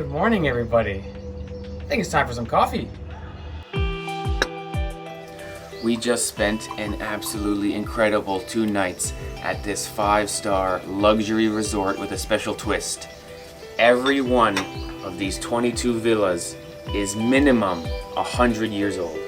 Good morning, everybody. I think it's time for some coffee. We just spent an absolutely incredible 2 nights at this 5-star luxury resort with a special twist. Every one of these 22 villas is minimum 100 years old.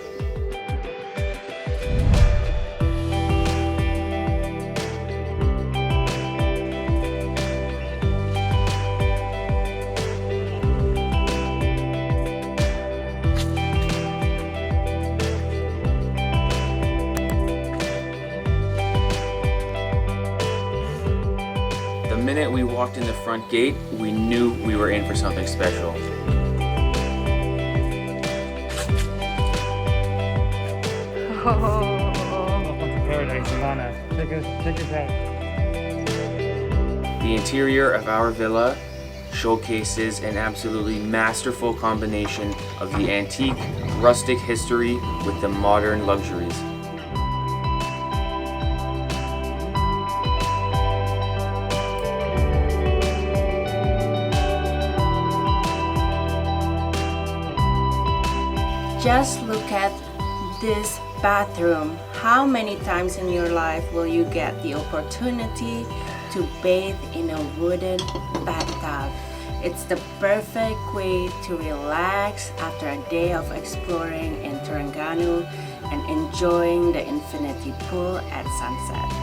The minute we walked in the front gate, we knew we were in for something special. Welcome to paradise, Ilana. Take your time. The interior of our villa showcases an absolutely masterful combination of the antique, rustic history with the modern luxuries. Just look at this bathroom. How many times in your life will you get the opportunity to bathe in a wooden bathtub? It's the perfect way to relax after a day of exploring in Terengganu and enjoying the infinity pool at sunset.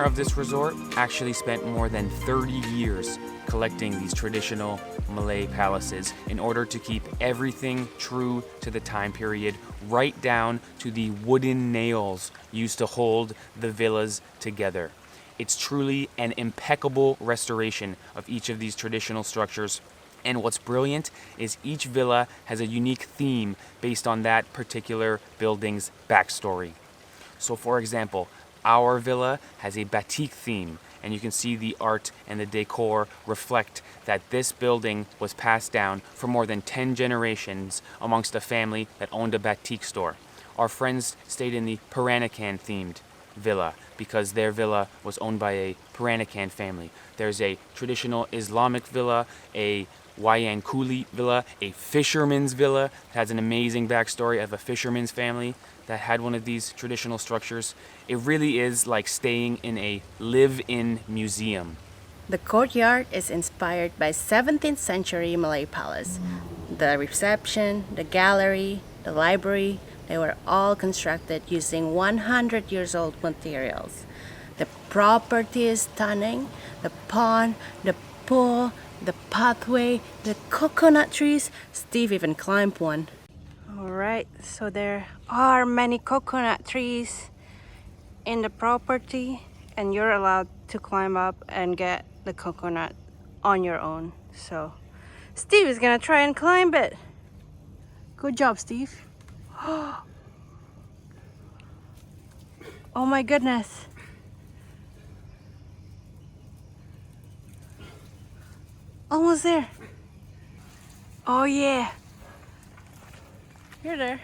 Of this resort actually spent more than 30 years collecting these traditional Malay palaces in order to keep everything true to the time period, right down to the wooden nails used to hold the villas together. It's truly an impeccable restoration of each of these traditional structures. And what's brilliant is each villa has a unique theme based on that particular building's backstory. So for example, our villa has a batik theme, and you can see the art and the decor reflect that this building was passed down for more than 10 generations amongst a family that owned a batik store. Our friends stayed in the peranakan themed villa because their villa was owned by a peranakan family. There's a traditional Islamic villa, a Wayang Kulit villa, a fisherman's villa that has an amazing backstory of a fisherman's family that had one of these traditional structures. It really is like staying in a live-in museum. The courtyard is inspired by 17th century Malay palace. The reception, the gallery, the library, they were all constructed using 100 years old materials. The property is stunning. The pond, the pool, the pathway, the coconut trees. Steve even climbed one. Alright, so there are many coconut trees in the property, and you're allowed to climb up and get the coconut on your own. So Steve is gonna try and climb it. Good job, Steve. Oh my goodness. Almost there. Oh yeah. You're there.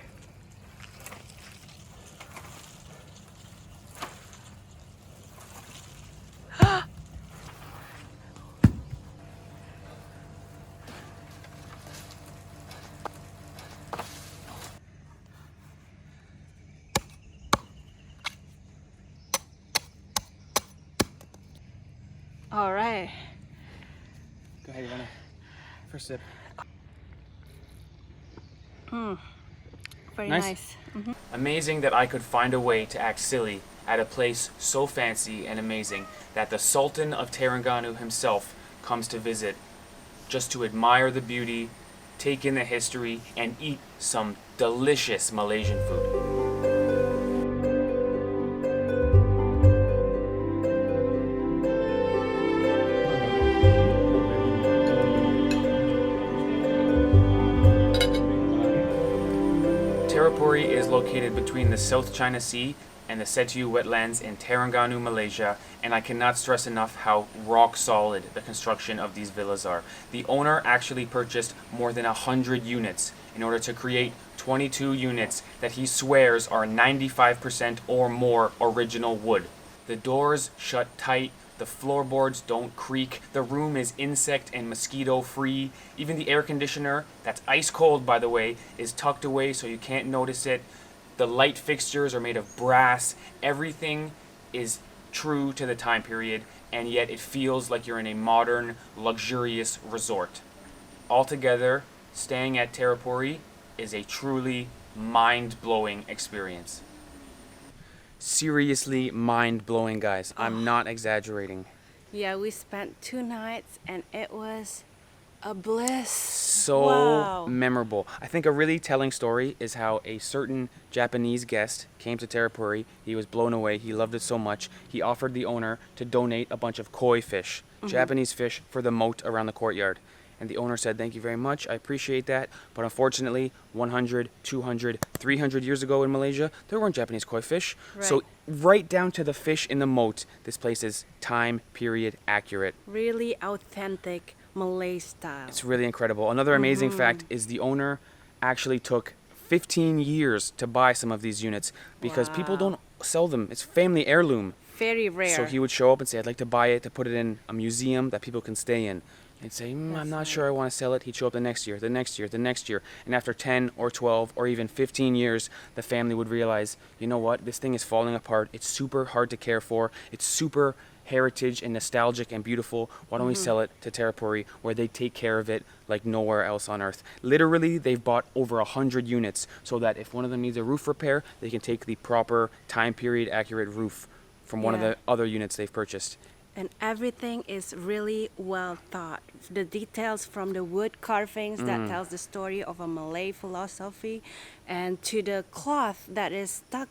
All right. Go ahead, Ilana. First sip. Very Nice. nice. Amazing that I could find a way to act silly at a place so fancy and amazing that the Sultan of Terengganu himself comes to visit just to admire the beauty, take in the history, and eat some delicious Malaysian food. Terrapuri is located between the South China Sea and the Setu wetlands in Terengganu, Malaysia, and I cannot stress enough how rock solid the construction of these villas are. The owner actually purchased more than 100 units in order to create 22 units that he swears are 95% or more original wood. The doors shut tight, the floorboards don't creak, the room is insect and mosquito free, even the air conditioner, that's ice cold by the way, is tucked away so you can't notice it. The light fixtures are made of brass, everything is true to the time period, and yet it feels like you're in a modern, luxurious resort. Altogether, staying at Terrapuri is a truly mind-blowing experience. Seriously mind-blowing, guys. I'm not exaggerating. Yeah, we spent 2 nights and it was a bliss. So Wow. memorable. I think a really telling story is how a certain Japanese guest came to Terrapuri. He was blown away. He loved it so much. He offered the owner to donate a bunch of koi fish, Japanese fish, for the moat around the courtyard. And the owner said, "Thank you very much, I appreciate that. But unfortunately, 100, 200, 300 years ago in Malaysia, there weren't Japanese koi fish. So right down to the fish in the moat, this place is time period accurate." Really authentic Malay style. It's really incredible. Another amazing fact is the owner actually took 15 years to buy some of these units because people don't sell them. It's family heirloom. Very rare. So he would show up and say, "I'd like to buy it to put it in a museum that people can stay in." They'd say, "I'm not sure I want to sell it." He'd show up the next year, the next year, the next year. And after 10 or 12 or even 15 years, the family would realize, you know what, this thing is falling apart. It's super hard to care for. It's super heritage and nostalgic and beautiful. Why don't we sell it to Terrapuri where they take care of it like nowhere else on earth? Literally, they've bought over 100 units so that if one of them needs a roof repair, they can take the proper time period accurate roof from one of the other units they've purchased. And everything is really well thought. The details from the wood carvings that tells the story of a Malay philosophy, and to the cloth that is stuck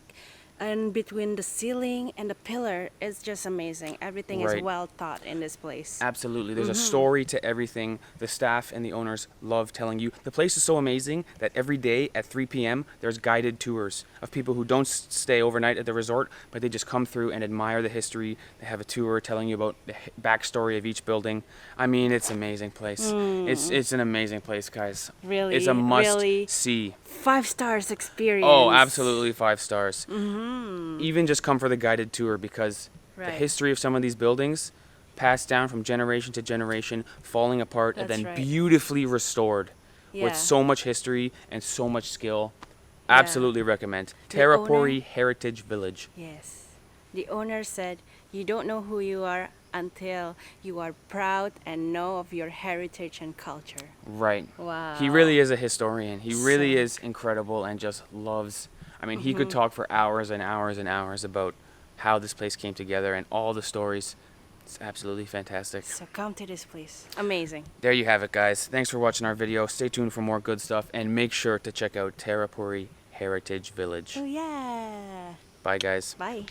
in between the ceiling and the pillar, is just amazing. Everything is well thought in this place. Absolutely. There's a story to everything. The staff and the owners love telling you. The place is so amazing that every day at 3 p.m. there's guided tours of people who don't stay overnight at the resort, but they just come through and admire the history. They have a tour telling you about the backstory of each building. I mean, it's an amazing place. It's an amazing place, guys. Really, it's a must really see. 5 stars experience. Oh, absolutely 5 stars. Even just come for the guided tour because the history of some of these buildings passed down from generation to generation, falling apart and then beautifully restored with so much history and so much skill. Absolutely recommend. Terrapuri Heritage Village. Yes. The owner said, "You don't know who you are until you are proud and know of your heritage and culture." Right. Wow. He really is a historian. He really is incredible and just loves. I mean, he could talk for hours and hours and hours about how this place came together and all the stories. It's absolutely fantastic. So come to this place. Amazing. There you have it, guys. Thanks for watching our video. Stay tuned for more good stuff and make sure to check out Terrapuri Heritage Village. Oh yeah. Bye, guys. Bye.